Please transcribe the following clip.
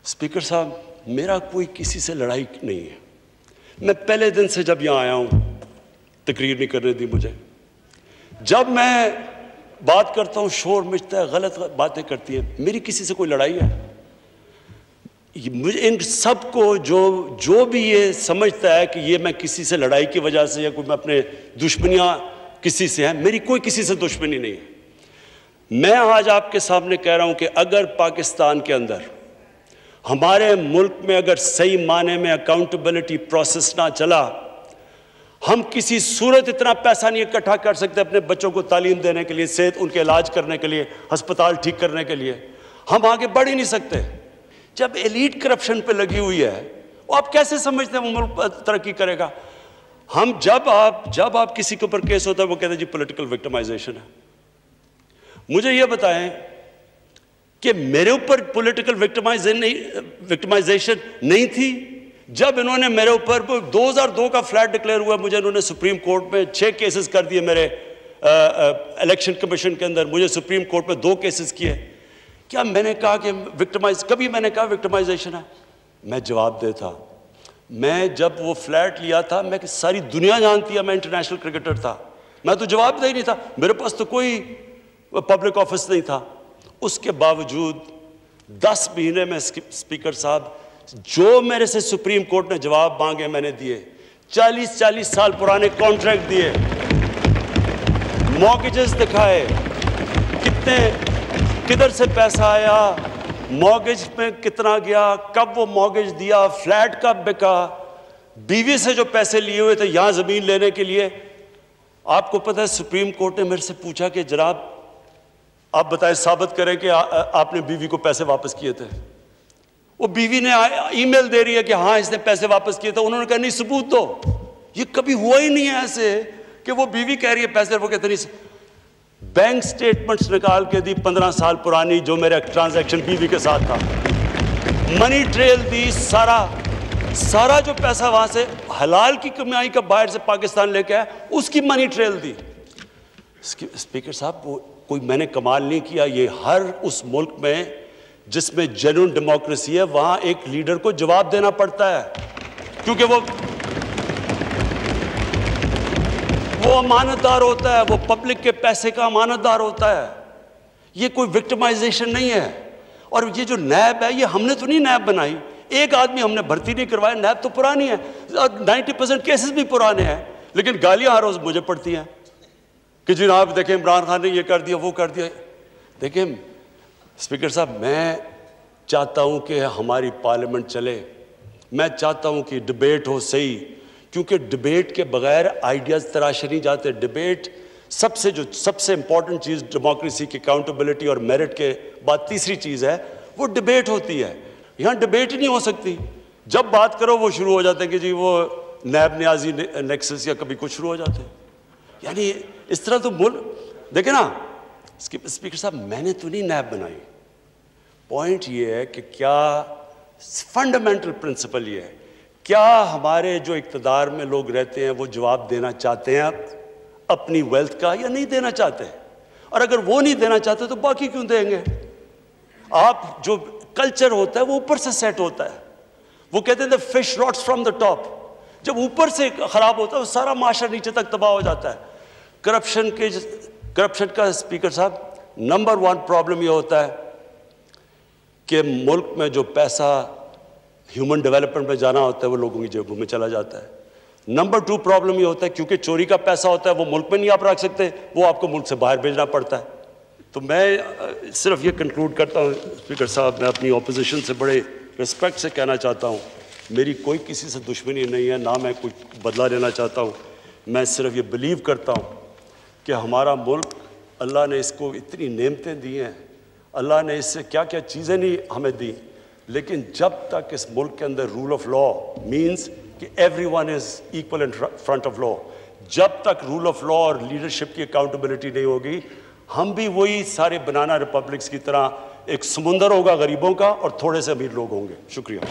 Speaker साहब, मेरा कोई किसी से लड़ाई नहीं है। मैं पहले दिन से जब यहाँ आया हूँ, तकरीर नहीं करने दी मुझे। जब मैं बात करता हूँ शोर मचता है, गलत बातें करती है। मेरी किसी से कोई लड़ाई है? मुझे इन सबको जो भी ये समझता है कि ये मैं किसी से लड़ाई की वजह से या कोई मैं अपने दुश्मनियाँ किसी से हैं, मेरी कोई किसी से दुश्मनी नहीं है। मैं आज आपके सामने कह रहा हूँ कि अगर पाकिस्तान के अंदर, हमारे मुल्क में अगर सही माने में अकाउंटेबिलिटी प्रोसेस ना चला, हम किसी सूरत इतना पैसा नहीं इकट्ठा कर सकते अपने बच्चों को तालीम देने के लिए, सेहत उनके इलाज करने के लिए, अस्पताल ठीक करने के लिए। हम आगे बढ़ ही नहीं सकते। जब एलीट करप्शन पे लगी हुई है, वो आप कैसे समझते हैं वो मुल्क तरक्की करेगा? हम जब आप किसी के ऊपर केस होता है, वो कहते हैं जी पॉलिटिकल विक्टिमाइजेशन है। मुझे ये बताएं कि मेरे ऊपर पॉलिटिकल विक्टिमाइजेशन नहीं थी। जब इन्होंने मेरे ऊपर 2002 का फ्लैट डिक्लेयर हुआ, मुझे इन्होंने सुप्रीम कोर्ट में 6 केसेस कर दिए। मेरे इलेक्शन कमीशन के अंदर मुझे सुप्रीम कोर्ट में 2 केसेस किए। क्या मैंने कहा कि कभी मैंने कहा विक्टिमाइजेशन है? मैं जवाब देता, मैं जब वो फ्लैट लिया था, मैं सारी दुनिया जानती है मैं इंटरनेशनल क्रिकेटर था, मैं तो जवाब दे ही नहीं था। मेरे पास तो कोई पब्लिक ऑफिस नहीं था। उसके बावजूद 10 महीने में स्पीकर साहब, जो मेरे से सुप्रीम कोर्ट ने जवाब मांगे मैंने दिए। 40 साल पुराने कॉन्ट्रैक्ट दिए, मॉर्गेजेस दिखाए, किधर से पैसा आया, मॉर्गेज में कितना गया, कब वो मॉर्गेज दिया, फ्लैट कब बिका, बीवी से जो पैसे लिए हुए थे यहां जमीन लेने के लिए। आपको पता है सुप्रीम कोर्ट ने मेरे से पूछा कि जनाब आप बताएं, साबित करें कि आपने बीवी को पैसे वापस किए थे। वो बीवी ने ईमेल दे रही है कि हाँ इसने पैसे वापस किए थे। उन्होंने कहा नहीं सबूत दो। ये कभी हुआ ही नहीं है ऐसे कि वो बीवी कह रही है पैसे, वो कहते नहीं। बैंक स्टेटमेंट्स निकाल के दी 15 साल पुरानी, जो मेरा ट्रांजैक्शन बीवी के साथ था, मनी ट्रेल दी, सारा जो पैसा वहां से हलाल की कमाई का बाहर से पाकिस्तान लेके आया, उसकी मनी ट्रेल दी। स्पीकर साहब, कोई मैंने कमाल नहीं किया। ये हर उस मुल्क में जिसमें जेन्युइन डेमोक्रेसी है, वहां एक लीडर को जवाब देना पड़ता है, क्योंकि वो अमानतदार होता है, वो पब्लिक के पैसे का अमानतदार होता है। ये कोई विक्टिमाइजेशन नहीं है। और ये जो नैब है, ये हमने तो नहीं नैब बनाई। एक आदमी हमने भर्ती नहीं करवाया। नैब तो पुरानी है, 90% केसेस भी पुराने हैं, लेकिन गालियां हर रोज मुझे पड़ती हैं कि जनाब देखें इमरान खान ने ये कर दिया, वो कर दिया। देखें स्पीकर साहब, मैं चाहता हूं कि हमारी पार्लियामेंट चले। मैं चाहता हूं कि डिबेट हो सही, क्योंकि डिबेट के बगैर आइडियाज़ तराशे नहीं जाते। डिबेट सबसे इंपॉर्टेंट चीज़ डेमोक्रेसी की अकाउंटेबिलिटी और मेरिट के बाद तीसरी चीज़ है, वो डिबेट होती है। यहाँ डिबेट ही नहीं हो सकती। जब बात करो वो शुरू हो जाते हैं कि जी वो नैब न्याजी नेक्सस या कभी कुछ शुरू हो जाते हैं। यानी इस तरह तो देखे ना स्पीकर साहब, मैंने तो नहीं नैब बनाई। पॉइंट ये है कि क्या फंडामेंटल प्रिंसिपल ये है, क्या हमारे जो इक़्तिदार में लोग रहते हैं वो जवाब देना चाहते हैं अपनी वेल्थ का या नहीं देना चाहते? और अगर वो नहीं देना चाहते तो बाकी क्यों देंगे? आप जो कल्चर होता है वो ऊपर से सेट होता है। वो कहते हैं the fish rots from the top. जब ऊपर से खराब होता है, सारा माशरा नीचे तक तबाह हो जाता है। करप्शन का स्पीकर साहब नंबर 1 प्रॉब्लम ये होता है कि मुल्क में जो पैसा ह्यूमन डेवलपमेंट में जाना होता है वो लोगों की जेबों में चला जाता है। नंबर 2 प्रॉब्लम ये होता है क्योंकि चोरी का पैसा होता है वो मुल्क में नहीं आप रख सकते, वो आपको मुल्क से बाहर भेजना पड़ता है। तो मैं सिर्फ ये कंक्लूड करता हूँ स्पीकर साहब, मैं अपनी ऑपोजिशन से बड़े रिस्पेक्ट से कहना चाहता हूँ, मेरी कोई किसी से दुश्मनी नहीं है, ना मैं कुछ बदला लेना चाहता हूँ। मैं सिर्फ ये बिलीव करता हूँ कि हमारा मुल्क, अल्लाह ने इसको इतनी नेमतें दी हैं, अल्लाह ने इससे क्या क्या चीज़ें नहीं हमें दी, लेकिन जब तक इस मुल्क के अंदर रूल ऑफ लॉ मीन्स कि everyone is equal in front of law, जब तक रूल ऑफ लॉ और लीडरशिप की अकाउंटेबिलिटी नहीं होगी, हम भी वही सारे बनाना रिपब्लिक्स की तरह एक समुंदर होगा गरीबों का और थोड़े से अमीर लोग होंगे। शुक्रिया।